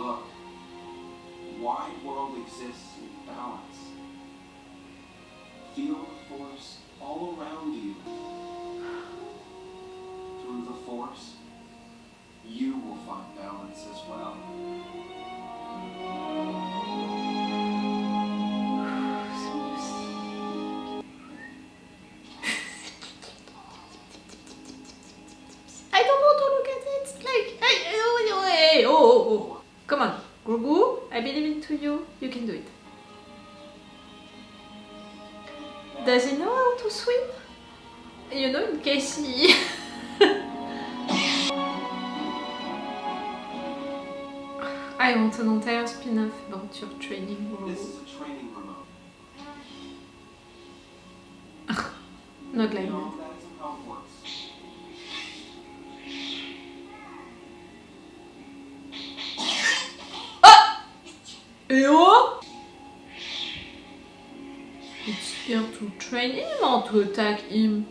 look, the wide world exists in balance. Feel the force all around you. Through the force, you will find balance as well. I don't want to look at it. Like, oh. Come on, Grogu, I believe into you. You can do it. Does he know how to swim? You know, in case he... I want an entire spin-off about your training Grogu. This is a training remote. Not like You that. know, that's how it works. Yo! It's here to train him or to attack him?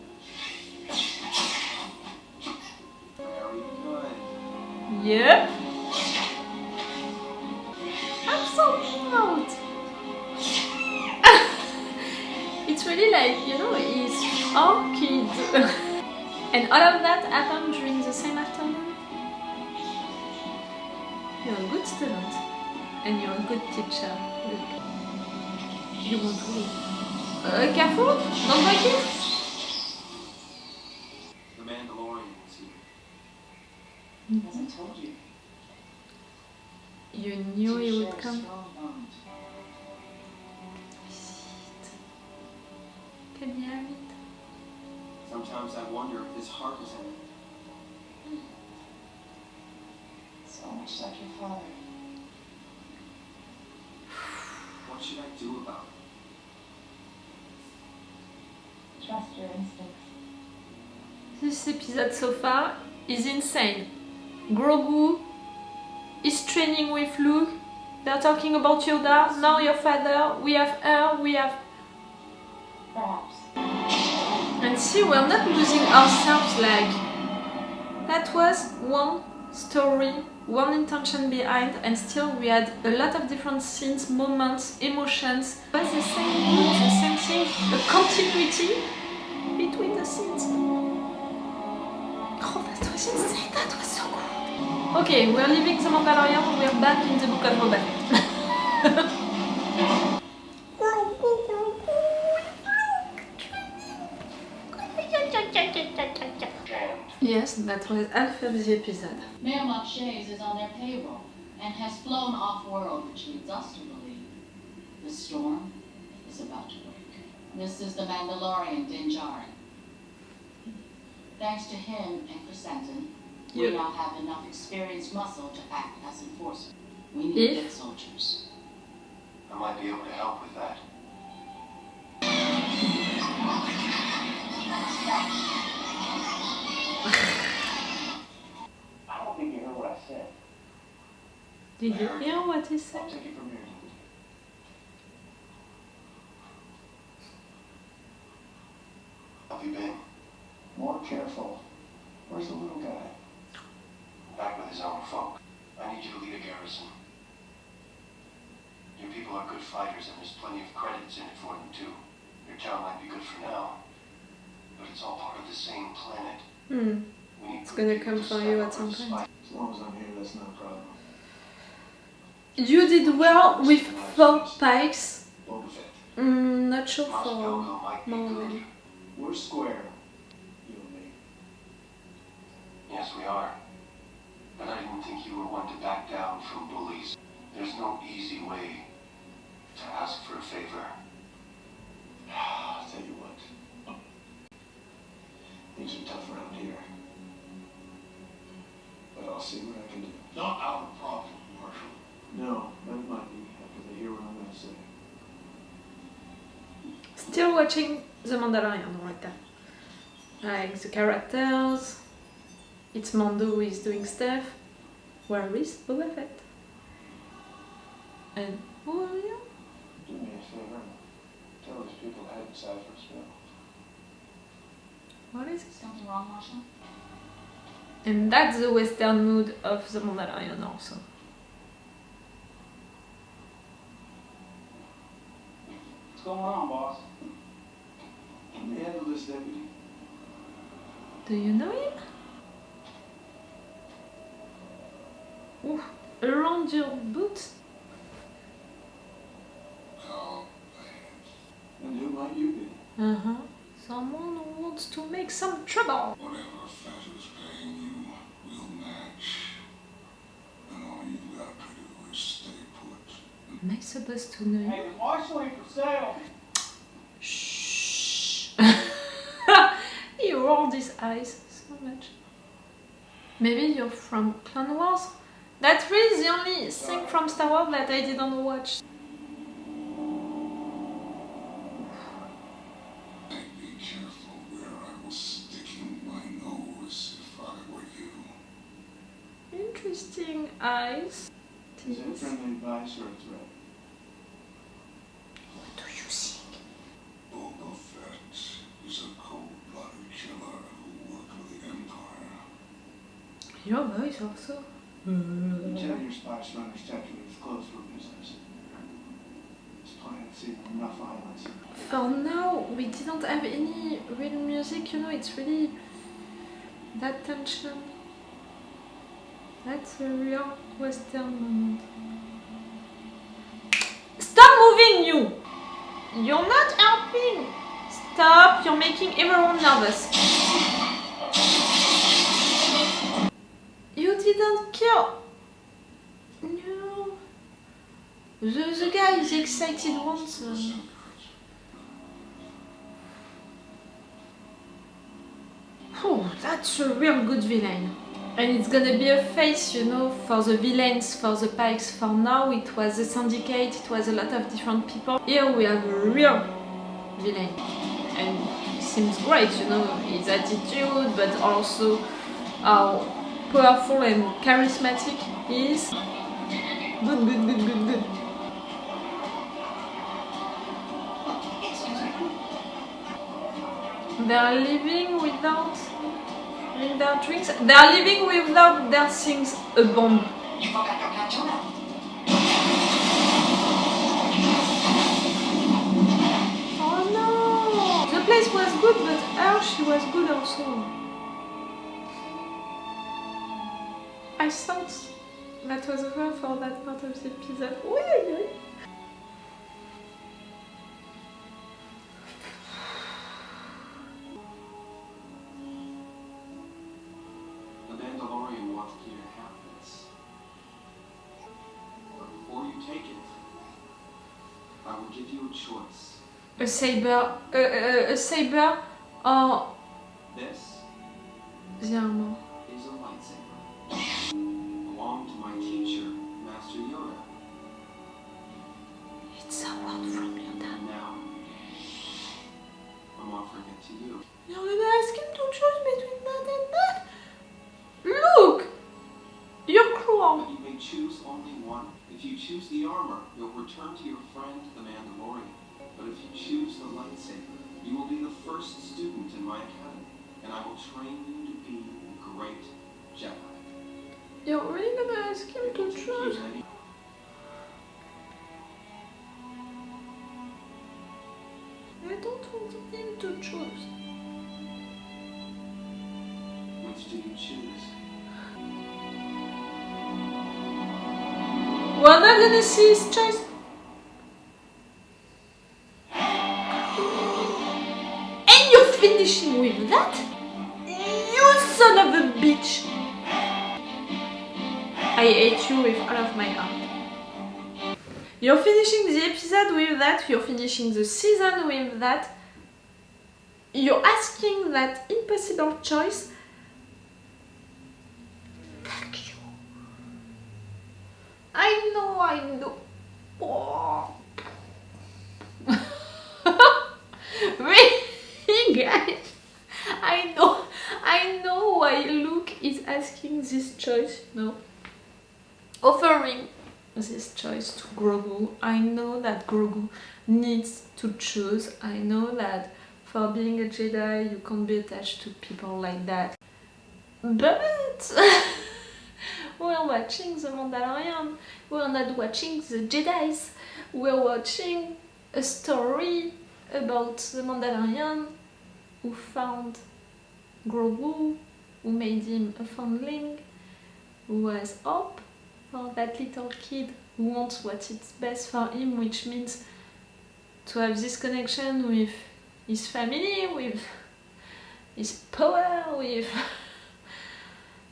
Very good. Yep. I'm so proud. It's really like, you know, he's our kid. And all of that happened during the same afternoon. You're a good student. And you're a good teacher. You want to win. Careful! Don't break it! The Mandalorian is here. As I told you. You knew he would come. Can you have it? Sometimes I wonder if his heart is in it. So much like your father. What should I do about it? Trust your instincts. This episode so far is insane. Grogu is training with Luke. They're talking about Yoda. Now your father. We have her. We have... Perhaps. And see, we're not losing ourselves like... That was one story, one intention behind, and still we had a lot of different scenes, moments, emotions. It was the same mood, the same thing, a continuity between the scenes. Oh, that was insane, that was so cool. Okay, we're leaving the Mandalorian, we're back in the Book of Boba Fett. Yes, that was half of the episode. Mayor Marchese is on their payroll and has flown off-world, which leads us to believe the storm is about to break. This is the Mandalorian Din Djarin. Thanks to him and Chrysanthemum, we now have enough experienced muscle to act as enforcers. We need good soldiers. I might be able to help with that. I don't think you heard what I said. Did you hear what he said? I'll take it from here. How have you been? More careful. Where's the little guy? Back with his own folk. I need you to lead a garrison. Your people are good fighters and there's plenty of credits in it for them too. Your town might be good for now, but it's all part of the same planet. It's gonna come for you at some point. As long as I'm here, that's not a problem. You did well with 4 pikes. Boba Fett. Not sure Mos for Pelgo might be more good. than... We're square. You and me. Yes, we are. But I didn't think you were one to back down from bullies. There's no easy way to ask for a favor. I'll tell you what. Things are tough around here. But I'll see what I can do. Not our problem, Marshal. No, but it might be after they hear what I'm gonna say. Still watching The Mandalorian right now. Like the characters, it's Mando who is doing stuff. Where is Boba Fett? And who are you? Do me a favor and tell these people to head inside for a spell. What is it? Something wrong, Marshal? And that's the western mood of The Mandalorian also. What's going on, boss? Can we handle this, deputy? Do you know him? Ooh, around your boots? And who might you be? Uh-huh. Someone who wants to make some trouble. Whatever Fett is paying you will match. And all you got to do is stay put. Am I supposed to know you? Hey, the marshal ain't for sale. Shh. He rolled his eyes so much. Maybe you're from Clone Wars? That's really the only thing from Star Wars that I didn't watch. I'd be careful where I was sticking my nose if I were you. Interesting eyes. Is it friendly advice or a threat? What do you think? Boba Fett is a cold-blooded killer who worked with the Empire. Your voice also. Tell your spice runners technically is closed for business. This planet's seen enough violence. For now, we didn't have any real music, you know, it's really that tension. That's a real Western moment. Stop moving, you! You're not helping! Stop, you're making everyone nervous. You didn't kill! No. The guy is excited once. Oh, that's a real good villain. And it's gonna be a face, you know, for the villains, for the Pikes. For now, it was the Syndicate, it was a lot of different people. Here we have a real villain. And he seems great, you know, his attitude, but also how powerful and charismatic he is. Good, good, good, good, good. They are living without their drinks. They are living without their things. A bomb. You forgot your katana. Oh no! The place was good, but her, she was good also. I thought that was over for that part of the episode. Oui. The Mandalorian wants you to have this. But before you take it, I will give you a choice. A saber or This the armor. is a lightsaber. Belonged to my teacher, Master Yoda. It's a word from Yoda. And now, I'm offering it to you. You're gonna ask him to choose between that and that? Look! You're cruel. But you may choose only one. If you choose the armor, you'll return to your friend, the Mandalorian. But if you choose the lightsaber, you will be the first student in my academy, and I will train you to be a great Jedi. You're really gonna ask him If to you choose? choose any, I don't want him to choose. which do you choose? We're not gonna see his choice. And you're finishing with that? You son of a bitch! I hate you with all of my heart. You're finishing the episode with that, you're finishing the season with that. You're asking that impossible choice. Fuck you. I know. Oh. Really, guys? I know why Luke is asking this choice, you know. Offering this choice to Grogu. I know that Grogu needs to choose. I know that for being a Jedi, you can't be attached to people like that. But we're watching The Mandalorian. We're not watching the Jedis. We're watching a story about the Mandalorian who found Grogu, who made him a foundling, who has hope for that little kid who wants what is best for him, which means to have this connection with his family, with his power, with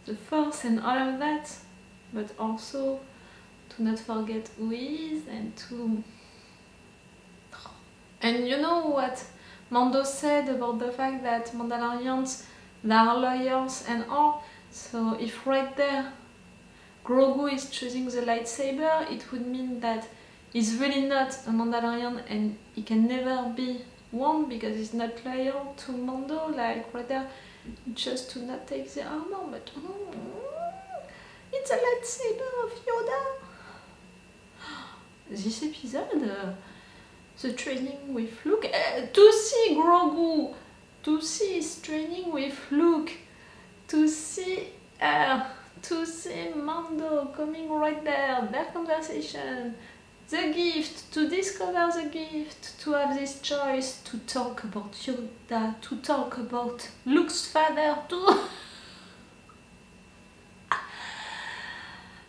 the Force and all of that, but also to not forget who he is and to... And you know what Mando said about the fact that Mandalorians, they are lawyers and all, so if right there Grogu is choosing the lightsaber, it would mean that he's really not a Mandalorian and he can never be one because he's not loyal to Mando, like right there, just to not take the armor, but it's a lightsaber of Yoda. This episode, the training with Luke, to see Grogu, to see his training with Luke, to see Mando coming right there, their conversation, the gift, to discover the gift, to have this choice, to talk about Yoda, to talk about Luke's father too.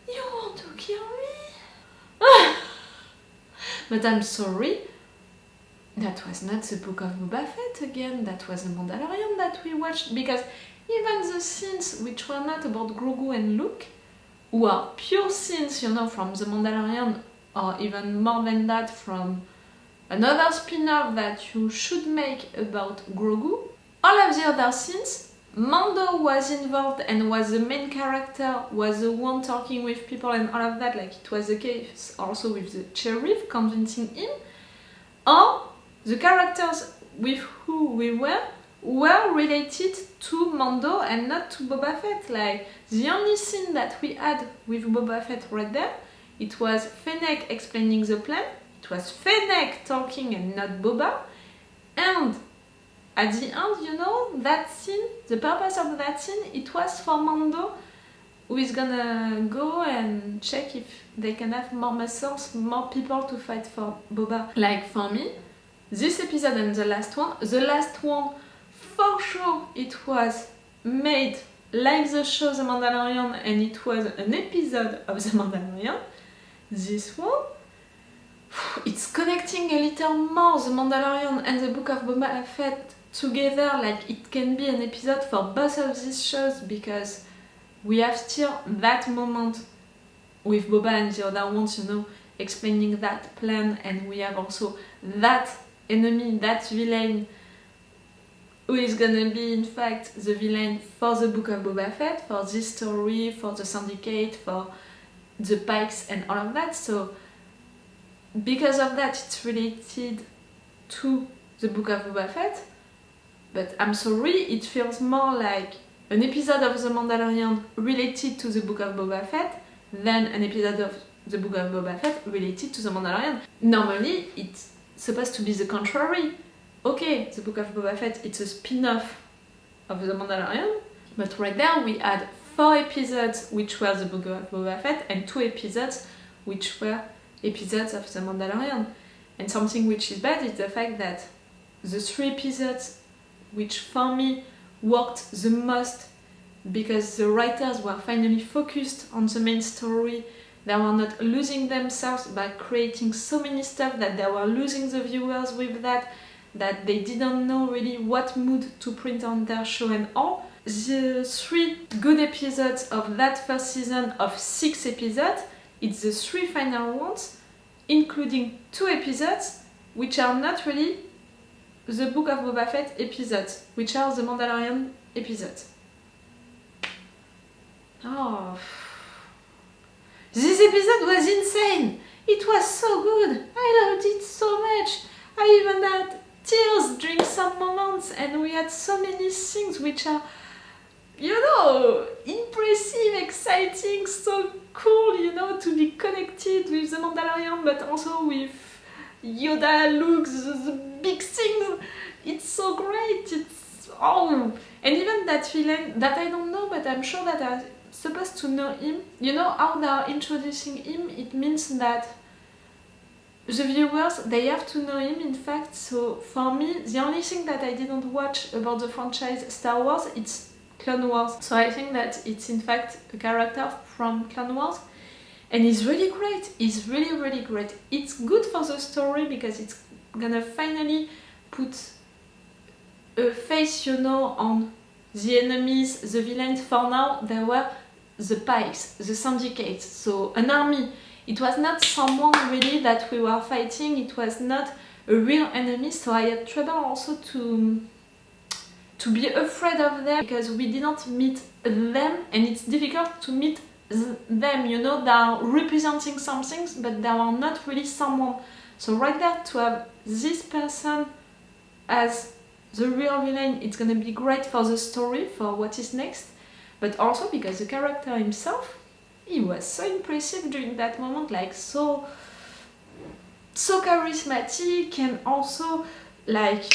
You want to kill me? But I'm sorry, that was not the Book of Boba Fett again, that was the Mandalorian that we watched, because even the scenes which were not about Grogu and Luke, who are pure scenes, you know, from the Mandalorian, or even more than that from another spin-off that you should make about Grogu, all of the other scenes, Mando was involved and was the main character, was the one talking with people and all of that, like it was the case also with the sheriff convincing him, or the characters with who we were related to Mando and not to Boba Fett. Like, the only scene that we had with Boba Fett right there, it was Fennec explaining the plan, it was Fennec talking and not Boba, and at the end, you know, that scene, the purpose of that scene, it was for Mando, who is gonna go and check if they can have more muscles, more people to fight for Boba. Like, for me, this episode and the last one, for sure, it was made like the show The Mandalorian and it was an episode of The Mandalorian. This one, it's connecting a little more The Mandalorian and the Book of Boba Fett together, like it can be an episode for both of these shows because we have still that moment with Boba and the other ones, you know, explaining that plan, and we have also that enemy, that villain, who is gonna be in fact the villain for the Book of Boba Fett, for this story, for the Syndicate, for the Pikes and all of that. So because of that, it's related to the Book of Boba Fett, but I'm sorry, it feels more like an episode of The Mandalorian related to the Book of Boba Fett than an episode of the Book of Boba Fett related to The Mandalorian. Normally, it's supposed to be the contrary. Okay, the Book of Boba Fett, it's a spin-off of The Mandalorian, but right there we had 4 episodes which were the Book of Boba Fett and 2 episodes which were episodes of The Mandalorian. And something which is bad is the fact that the 3 episodes which for me worked the most because the writers were finally focused on the main story. They were not losing themselves by creating so many stuff that they were losing the viewers with that they didn't know really what mood to print on their show and all. The 3 good episodes of that first season of 6 episodes, it's the 3 final ones, including 2 episodes which are not really the Book of Boba Fett episodes, which are the Mandalorian episodes. Oh, this episode was insane! It was so good! I loved it so much! I even had tears during some moments, and we had so many things which are, you know, impressive, exciting, so cool, you know, to be connected with the Mandalorian, but also with Yoda, Luke, the big things. It's so great. It's and even that villain that I don't know, but I'm sure that I'm supposed to know him. You know how they are introducing him? It means that the viewers, they have to know him, in fact. So for me, the only thing that I didn't watch about the franchise Star Wars, it's Clone Wars. So I think that it's in fact a character from Clone Wars. And he's really great. He's really, really great. It's good for the story because it's gonna finally put a face, you know, on the enemies, the villains. For now, they were the Pikes, the Syndicate, so an army. It was not someone really that we were fighting, it was not a real enemy, so I had trouble also to be afraid of them because we didn't meet them, and it's difficult to meet them, you know, they are representing some things, but they are not really someone. So right there, to have this person as the real villain, it's gonna be great for the story, for what is next, but also because the character himself, he was so impressive during that moment, like so charismatic, and also like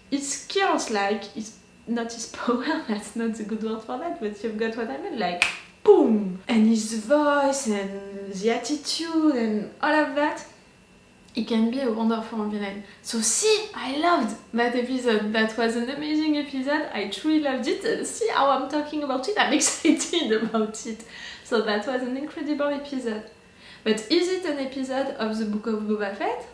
his skills, like his, not his power, that's not the good word for that, but you've got what I mean, like boom, and his voice and the attitude and all of that. He can be a wonderful villain. So see, I loved that episode. That was an amazing episode. I truly loved it. See how I'm talking about it? I'm excited about it. So that was an incredible episode. But is it an episode of the Book of Boba Fett?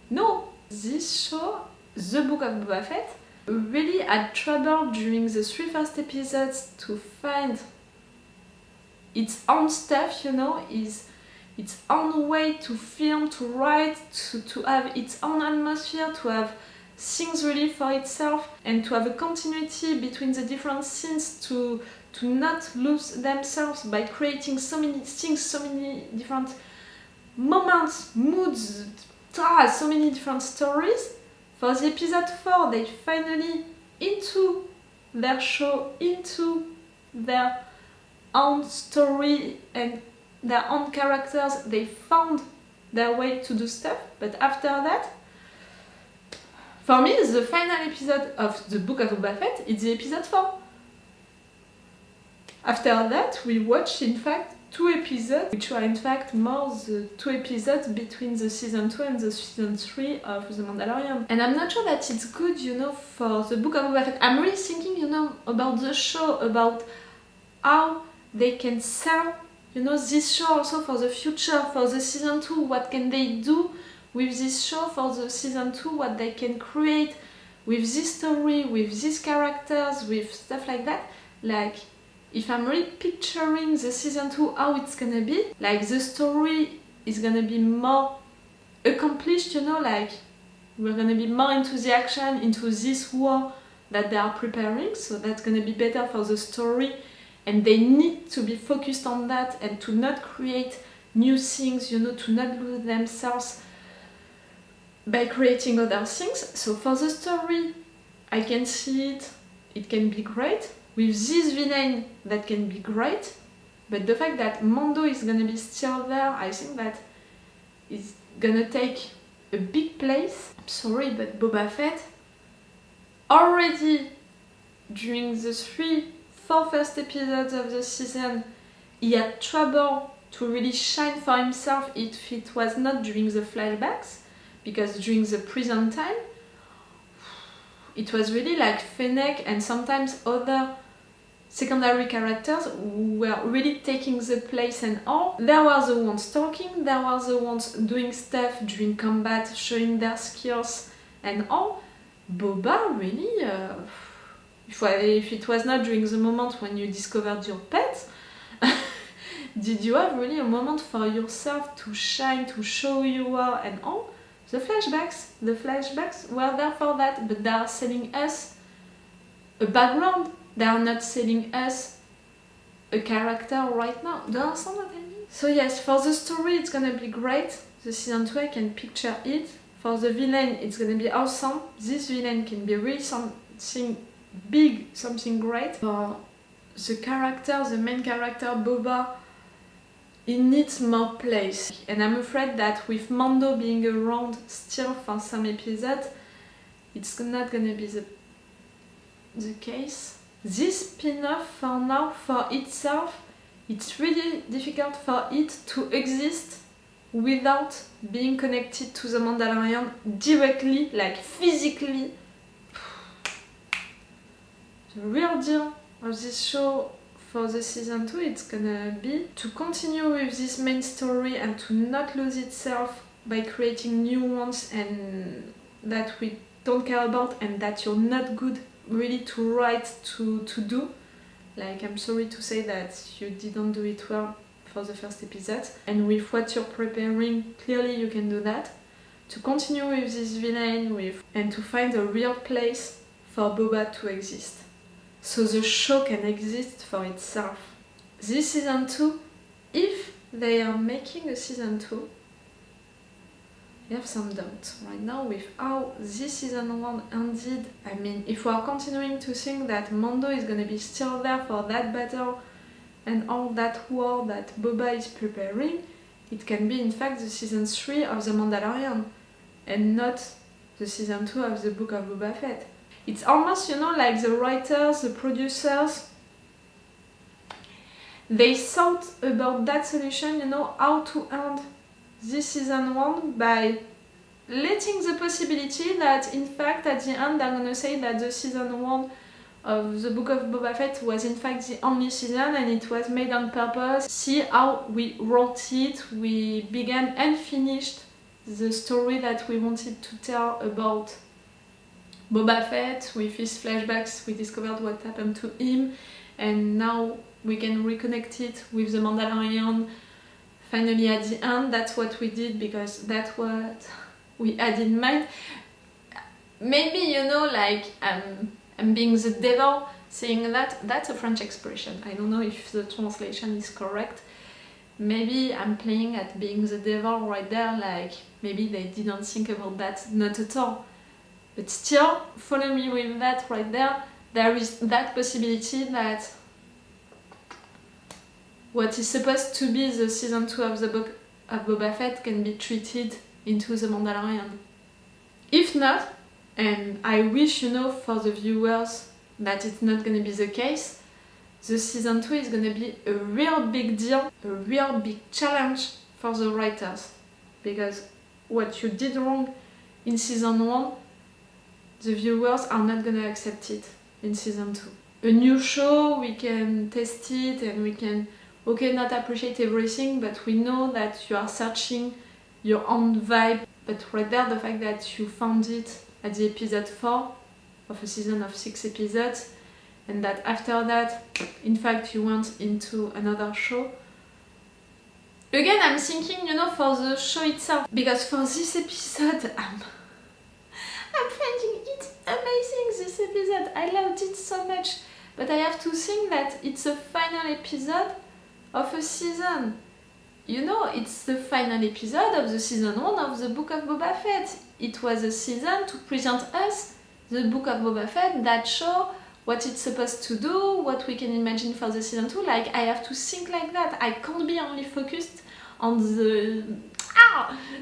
No. This show, the Book of Boba Fett, really had trouble during the 3 first episodes to find its own stuff, you know, its own way to film, to write, to have its own atmosphere, to have things really for itself, and to have a continuity between the different scenes, to not lose themselves by creating so many things, so many different moments, moods, so many different stories. For the episode 4, they finally, into their show, into their own story and their own characters, they found their way to do stuff. But after that, for me, the final episode of the Book of Boba Fett is the episode 4. After that, we watched in fact 2 episodes, which were in fact more the 2 episodes between the season 2 and the season 3 of The Mandalorian. And I'm not sure that it's good, you know, for the Book of Boba Fett. I'm really thinking, you know, about the show, about how they can sell, you know, this show also for the future, for the season 2, what can they do with this show for the season 2, what they can create with this story, with these characters, with stuff like that. Like, if I'm really picturing the season 2, how it's gonna be, like the story is gonna be more accomplished, you know, like we're gonna be more into the action, into this war that they are preparing, so that's gonna be better for the story. And they need to be focused on that and to not create new things, you know, to not lose themselves by creating other things. So for the story, I can see it, it can be great. With this villain, that can be great. But the fact that Mando is gonna be still there, I think that is gonna take a big place. I'm sorry, but Boba Fett, already during the 4 first episodes of the season, he had trouble to really shine for himself if it was not during the flashbacks, because during the present time, it was really like Fennec and sometimes other secondary characters who were really taking the place and all. They were the ones talking, they were the ones doing stuff during combat, showing their skills and all. Boba really... If it was not during the moment when you discovered your pet, did you have really a moment for yourself to shine, to show who you are and all? The flashbacks were there for that, but they are selling us a background. They are not selling us a character right now. Do you understand what I mean? So yes, for the story it's gonna be great. The season 2, I can picture it. For the villain, it's gonna be awesome. This villain can be really something big, something great. For the character, the main character, Boba, he needs more place. And I'm afraid that with Mando being around still for some episodes, it's not gonna be the case. This spin-off for now, for itself, it's really difficult for it to exist without being connected to the Mandalorian directly, like physically. The real deal of this show for the season 2, it's gonna be to continue with this main story and to not lose itself by creating new ones and that we don't care about and that you're not good really to write, to do. Like, I'm sorry to say that you didn't do it well for the first episode, and with what you're preparing, clearly you can do that. To continue with this villain and to find a real place for Boba to exist, so the show can exist for itself. This season 2, if they are making a season 2, I have some doubts right now with how this season 1 ended. I mean, if we are continuing to think that Mando is gonna be still there for that battle and all that war that Boba is preparing, it can be in fact the season 3 of The Mandalorian and not the season 2 of the Book of Boba Fett. It's almost, like the writers, the producers, they thought about that solution, how to end this season 1 by letting the possibility that in fact at the end they're gonna say that the season 1 of the Book of Boba Fett was in fact the only season and it was made on purpose. See how we wrote it, we began and finished the story that we wanted to tell about Boba Fett. With his flashbacks we discovered what happened to him and now we can reconnect it with the Mandalorian. Finally at the end, that's what we did because that's what we had in mind. Maybe, I'm being the devil saying that. That's a French expression. I don't know if the translation is correct. Maybe I'm playing at being the devil right there, like maybe they didn't think about that, not at all. But still, follow me with that right there. There is that possibility that what is supposed to be the season 2 of the Book of Boba Fett can be treated into the Mandalorian. If not, and I wish, for the viewers that it's not gonna be the case, the season 2 is gonna be a real big deal, a real big challenge for the writers. Because what you did wrong in season 1, the viewers are not gonna accept it in season 2. A new show, we can test it and we can not appreciate everything, but we know that you are searching your own vibe. But right there, the fact that you found it at the episode 4 of a season of 6 episodes, and that after that, in fact, you went into another show. Again, I'm thinking, for the show itself, because for this episode, I'm finding it amazing, this episode. I loved it so much, but I have to think that it's a final episode of a season. It's the final episode of the season 1 of the Book of Boba Fett. It was a season to present us the Book of Boba Fett, that show, what it's supposed to do, what we can imagine for the season 2. Like, I have to think like that. I can't be only focused on the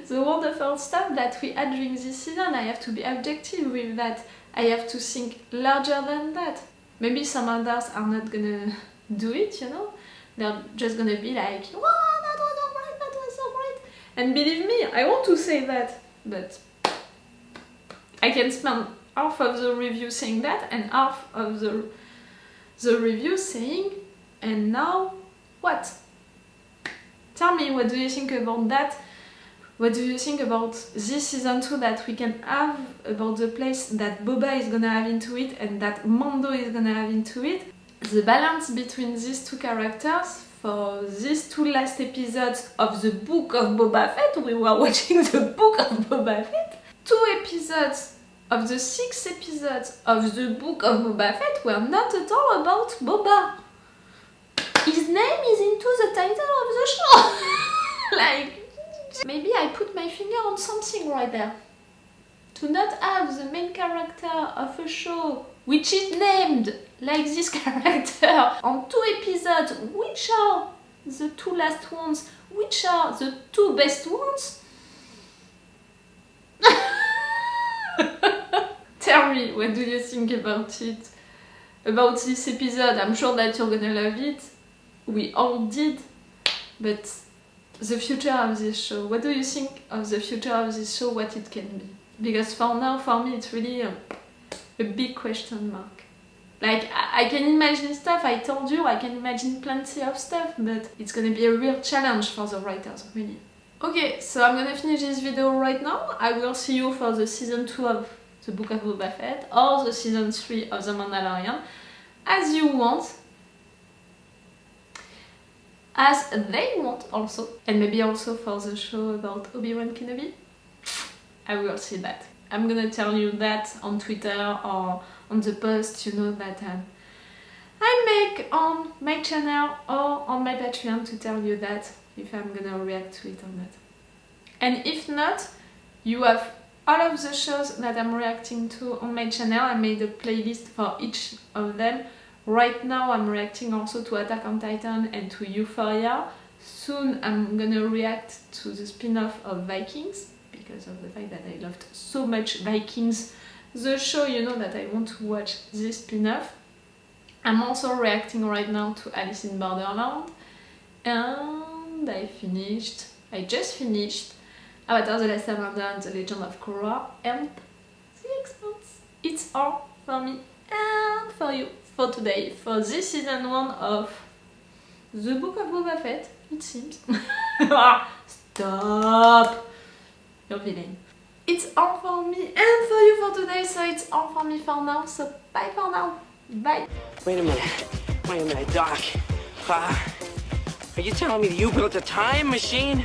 wonderful stuff that we had during this season. I have to be objective with that. I have to think larger than that. Maybe some others are not gonna do it, They're just gonna be like, wow, that was so great, that was so great. And believe me, I want to say that, but I can spend half of the review saying that and half of the review saying, and now what? Tell me, what do you think about that? What do you think about this season 2 that we can have, about the place that Boba is gonna have into it and that Mando is gonna have into it? The balance between these two characters for these 2 last episodes of the Book of Boba Fett. We were watching the Book of Boba Fett. 2 episodes of the 6 episodes of the Book of Boba Fett were not at all about Boba. His name is into the title of the show. Like, maybe I put my finger on something right there. To not have the main character of a show which is named like this character on 2 episodes, which are the 2 last ones, which are the 2 best ones. Tell me, what do you think about it? About this episode? I'm sure that you're gonna love it. We all did. But the future of this show. What do you think of the future of this show, what it can be? Because for now, for me, it's really a big question mark. Like, I can imagine stuff, I told you, I can imagine plenty of stuff, but it's gonna be a real challenge for the writers, really. Okay, so I'm gonna finish this video right now. I will see you for the season 2 of the Book of Boba Fett or the season 3 of The Mandalorian, as you want. As they want also. And maybe also for the show about Obi-Wan Kenobi. I will see that. I'm gonna tell you that on Twitter or on the post, you know, that I make on my channel or on my Patreon to tell you that, if I'm gonna react to it or not. And if not, you have all of the shows that I'm reacting to on my channel. I made a playlist for each of them. Right now I'm reacting also to Attack on Titan and to Euphoria. Soon I'm gonna react to the spin-off of Vikings, because of the fact that I loved so much Vikings, the show, you know, that I want to watch this spin-off. I'm also reacting right now to Alice in Borderland. And I just finished Avatar: The Last Airbender and The Legend of Korra and The Expanse. It's all for me and for you for today, for this season 1 of the Book of Boba Fett, it seems. Stop! You're villain. It's all for me and for you for today, so it's all for me for now, so bye for now. Bye. Wait a minute, Doc. Are you telling me that you built a time machine?